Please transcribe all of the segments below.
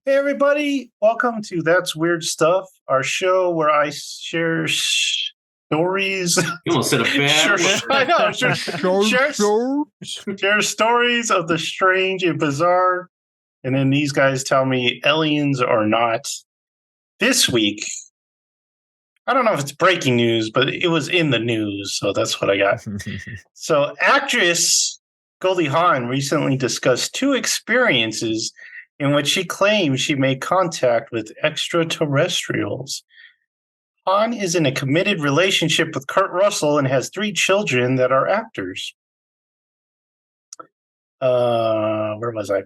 Hey, everybody. Welcome to That's Weird Stuff, our show where I share stories. You almost said a bad word. I know. Share stories of the strange and bizarre. And then these guys tell me aliens or not. This week, I don't know if it's breaking news, but it was in the news. So that's what I got. So actress Goldie Hawn recently discussed two experiences in which she claims she made contact with extraterrestrials. Hawn is in a committed relationship with Kurt Russell and has 3 children that are actors. Where was I?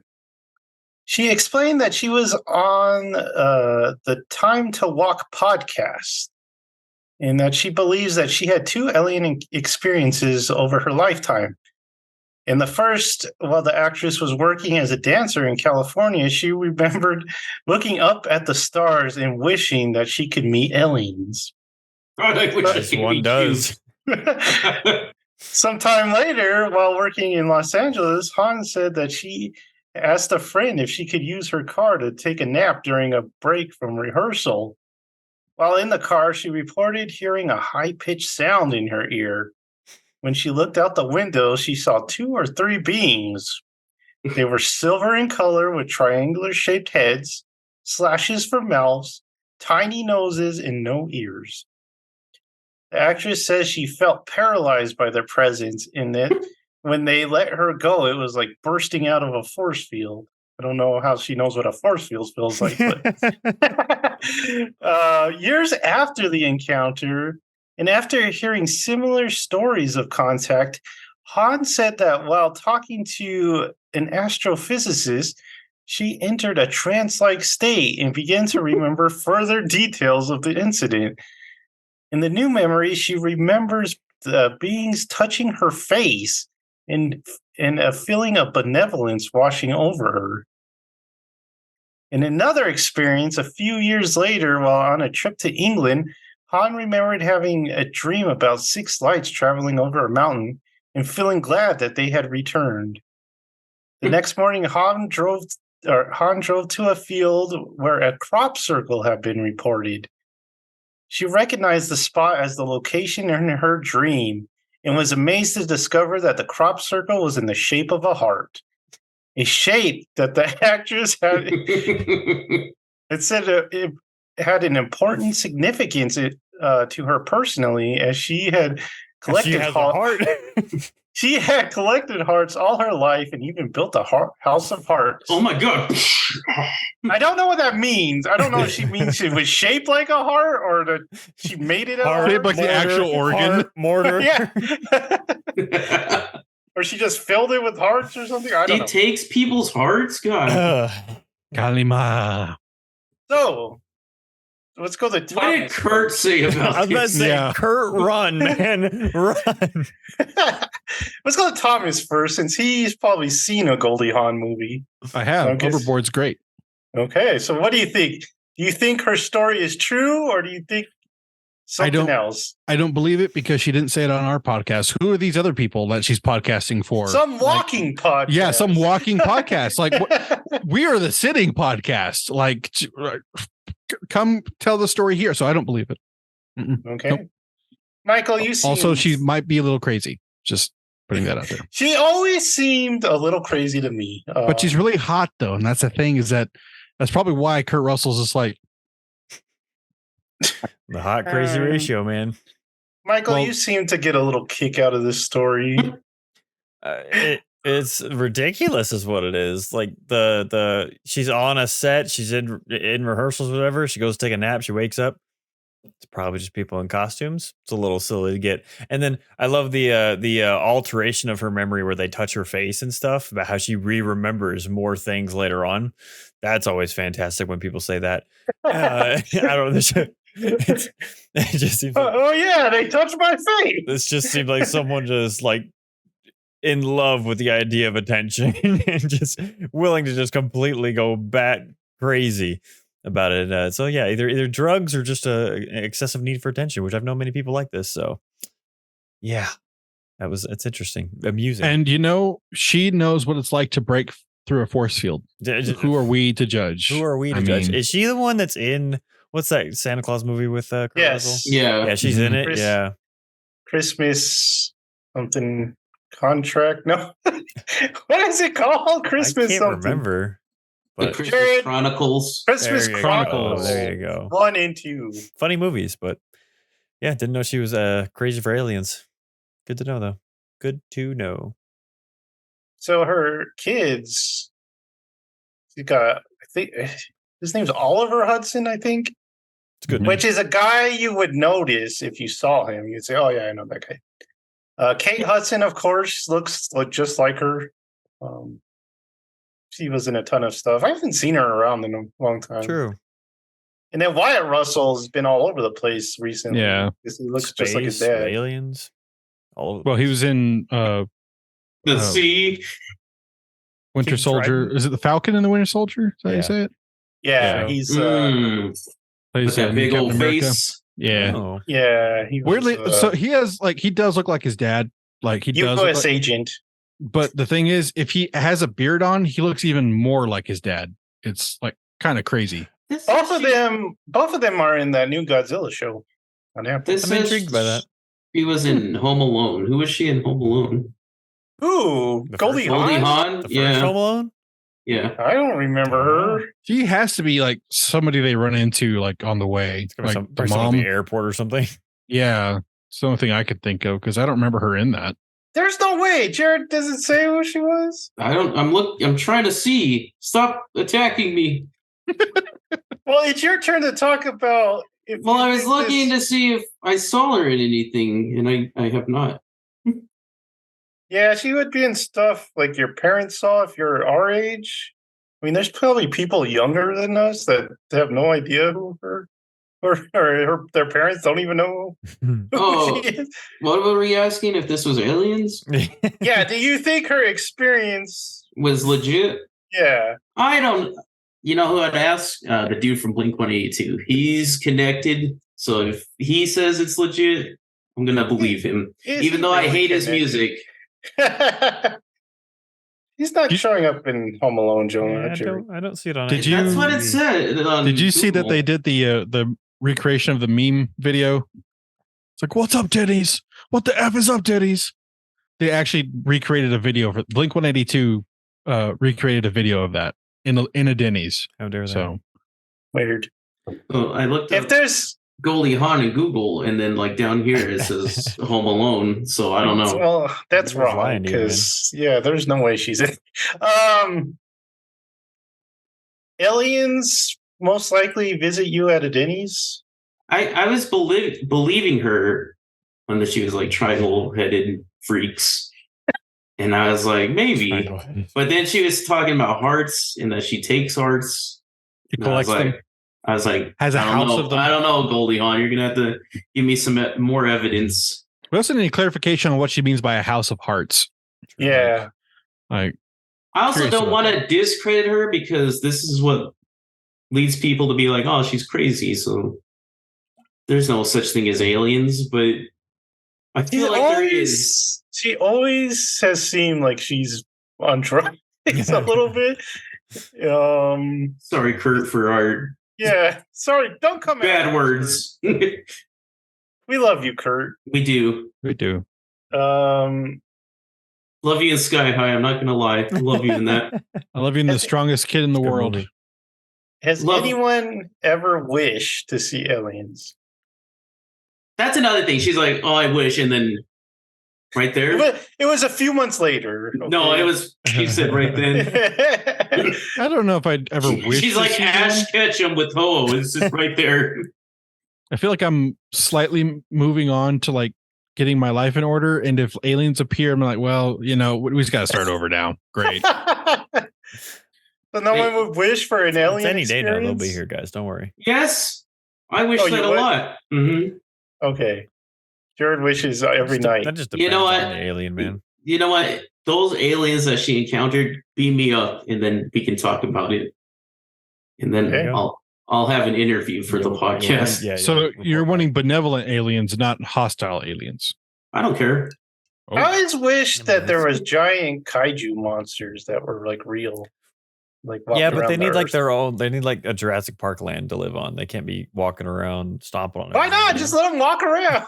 She explained that she was on the Time to Walk podcast and that she believes that she had 2 alien experiences over her lifetime. In the first, while the actress was working as a dancer in California, she remembered looking up at the stars and wishing that she could meet aliens. As one does. Sometime later, while working in Los Angeles, Hawn said that she asked a friend if she could use her car to take a nap during a break from rehearsal. While in the car, she reported hearing a high-pitched sound in her ear. When she looked out the window, she saw 2 or 3 beings. They were silver in color with triangular-shaped heads, slashes for mouths, tiny noses, and no ears. The actress says she felt paralyzed by their presence and that when they let her go, it was like bursting out of a force field. I don't know how she knows what a force field feels like. But years after the encounter, and after hearing similar stories of contact, Hawn said that while talking to an astrophysicist, she entered a trance-like state and began to remember further details of the incident. In the new memory, she remembers the beings touching her face and a feeling of benevolence washing over her. In another experience, a few years later, while on a trip to England, Hawn remembered having a dream about 6 lights traveling over a mountain and feeling glad that they had returned. The next morning, Hawn drove to a field where a crop circle had been reported. She recognized the spot as the location in her dream and was amazed to discover that the crop circle was in the shape of a heart, a shape that the actress had. It said it had an important significance to her personally, as she had collected She had collected hearts all her life and even built a house of hearts. Oh my God. I don't know what that means. I don't know if she means it was shaped like a heart or that she made it a heart. Shaped like the actual organ. Mortar. Yeah. Or she just filled it with hearts or something. I don't know. It takes people's hearts? God. Kalima. So, let's go to Thomas. What did Kurt say about I was about to say, Kurt, run, man, run. Let's go to Thomas first, since he's probably seen a Goldie Hawn movie. I have. Overboard's great. Okay, so what do you think? Do you think her story is true, or do you think something else? I don't believe it because she didn't say it on our podcast. Who are these other people that she's podcasting for? Some walking podcast. Yeah, some walking podcast. Like, we are the sitting podcast. Like, come tell the story here. So I don't believe it. Okay. Nope. Michael, you seem... Also, she might be a little crazy. Just putting that out there. She always seemed a little crazy to me. But she's really hot, though. And that's the thing, is that's probably why Kurt Russell's just like... The hot crazy ratio, man. Michael, you seem to get a little kick out of this story. It's ridiculous is what it is. Like she's on a set, she's in rehearsals, whatever. She goes to take a nap, she wakes up. It's probably just people in costumes. It's a little silly to get. And then I love the alteration of her memory where they touch her face and stuff, about how she remembers more things later on. That's always fantastic when people say that. I don't know. It just seems like, oh yeah, they touched my face. This just seemed like someone just like in love with the idea of attention and just willing to just completely go bat crazy about it. So yeah, either drugs or just an excessive need for attention, which I've known many people like this. So yeah, it's interesting, amusing. And she knows what it's like to break through a force field. Who are we to judge? Who are we to judge? Is she the one that's in what's that Santa Claus movie with Kurt Russell? Yes. Yeah. Yeah, she's in it. Yeah. Christmas something contract. No. What is it called? Christmas I can't something. remember. The But Christmas Jared- Chronicles. Christmas there you Chronicles. go. There you go. 1 and 2. Funny movies, but yeah, didn't know she was crazy for aliens. Good to know though. Good to know. So her kids, she got, I think his name's Oliver Hudson, I think, It's good. which is a guy you would notice if you saw him. You'd say, oh, yeah, I know that guy. Kate Hudson, of course, looks just like her. She was in a ton of stuff. I haven't seen her around in a long time. True. And then Wyatt Russell's been all over the place recently. Yeah. He looks just like his dad. Aliens. All over. Well, he was in The sea. Winter King Soldier. Trident. Is it the Falcon and the Winter Soldier? Is that how Yeah. you say it? Yeah, Yeah. he's Plays, With that big Captain old America. face. Yeah. Oh. he was, Weirdly, so he has he does look like his dad. Like he does. Look U.S. like, agent. but the thing is, if he has a beard on, he looks even more like his dad. It's like kind of crazy. Both of them are in that new Godzilla show on Apple. This I'm is- intrigued by that. She was in Home Alone. Who was she in Home Alone? Ooh, The Goldie first Goldie Hawn? Hawn? The first Yeah. Home Alone? Yeah. I don't remember her. He has to be like somebody they run into like on the way, It's gonna like be the some at mom. the airport or something. Yeah, it's the only thing I could think of because I don't remember her in that. There's no way. Jared doesn't say who she was. I'm trying to see. Stop attacking me. Well, it's your turn to talk about. Well, I was looking to see if I saw her in anything, and I have not. Yeah, she would be in stuff like your parents saw if you're our age. I mean, there's probably people younger than us that have no idea who her or their parents don't even know who Oh. she is. What were we asking? If this was aliens? Yeah, do you think her experience? Was legit? Yeah, I don't. You know who I'd ask? The dude from Blink 182. He's connected, so if he says it's legit, I'm gonna believe him, Is even he though I really hate his connected? music. He's not You- showing up in Home Alone, Jonah. Yeah, I don't see it on Did any- you- That's what it said. on Did you see that Google. they did the recreation of the meme video? It's like, what's up, titties? What the F is up, titties? They actually recreated a video for Blink 182. Recreated a video of that in a Denny's. How dare they? So Weird. Oh, I looked If up there's, Goldie Hawn in Google, and then like down here it says Home Alone. So I don't know. well, that's Whoever's wrong lying to you, man. because there's no way she's in. Aliens most likely visit you at a Denny's. I was believing her when she was like triangle-headed freaks, and I was like maybe. But then she was talking about hearts and that she takes hearts. he And I was collects them. like, I was like, Has a I don't house know. of them. I don't know, Goldie Hawn. You're gonna have to give me some more evidence. We also need any clarification on what she means by a house of hearts. Yeah, Like, I also Curious don't about want that. to discredit her because this is what leads people to be like, oh, she's crazy. So there's no such thing as aliens, but I feel like there is. She always has seemed like she's on drugs a little bit. Sorry, Kurt, for our Yeah. Sorry, don't come at bad us, words. we Kurt. We love you, Kurt. do. we do. Love you in Sky High. I'm not gonna lie. I love you in that. I love you, the strongest kid in the Good world. movie. Has Love- anyone ever wished to see aliens? That's another thing. She's like, oh, I wish, and then right there. It was a few months later. No, okay? it was. She said right then. I don't know if I'd ever wish. She's to like see Ash one. Ketchum with Ho. It's just right there. I feel like I'm slightly moving on to like getting my life in order. And if aliens appear, I'm like, well, we just got to start over now. Great. So no one would wish for an alien It's any day now. They'll be experience? here, guys. Don't worry. Yes, I wish Oh, you that a would? lot. Hmm. Okay. Jared wishes every night. That just You depends know on what? the alien, man. You know what? Those aliens that she encountered, beam me up, and then we can talk about it. And then Okay. I'll have an interview for the podcast. Yeah, So yeah. you're wanting benevolent aliens, not hostile aliens. I don't care. Oh. I always wish Yeah, that man, there that's- was giant kaiju monsters that were like real. Like Yeah, walking but they around need like Earth. their own. They need like a Jurassic Park land to live on. They can't be walking around stomping on it. Why not? Just let them walk around.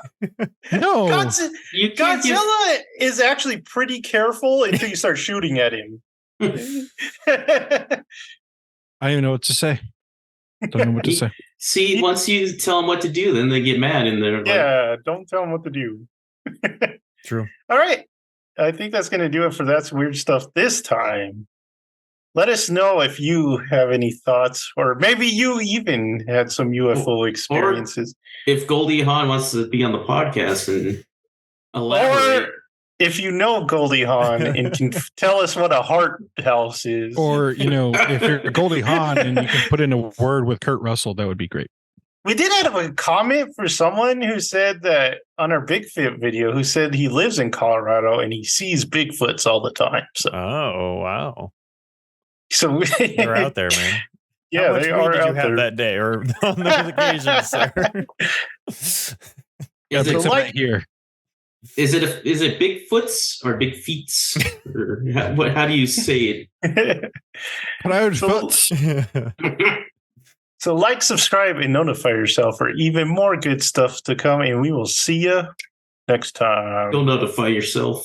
No. You can't give- Godzilla is actually pretty careful until you start shooting at him. I don't even know what to say. Don't know what to say. See, once you tell them what to do, then they get mad and they're like, Yeah, don't tell them what to do. True. All right. I think that's going to do it for That's Weird Stuff this time. Let us know if you have any thoughts, or maybe you even had some UFO experiences. if Goldie Hawn wants to be on the podcast and elaborate. Or if you know Goldie Hawn and can tell us what a heart house is. Or, if you're Goldie Hawn and you can put in a word with Kurt Russell, that would be great. We did have a comment for someone who said that on our Bigfoot video, who said he lives in Colorado and he sees Bigfoots all the time. So, Oh wow! so They're out there, man. Yeah, How much they weed are did you out have there. that day, or on those occasions, sir? Yeah, Is but it, it's like- right here. is it Bigfoots or Big Feets? Or how do you say Proud So- foots. it? So like, subscribe, and notify yourself for even more good stuff to come. And we will see you next time. Don't notify yourself.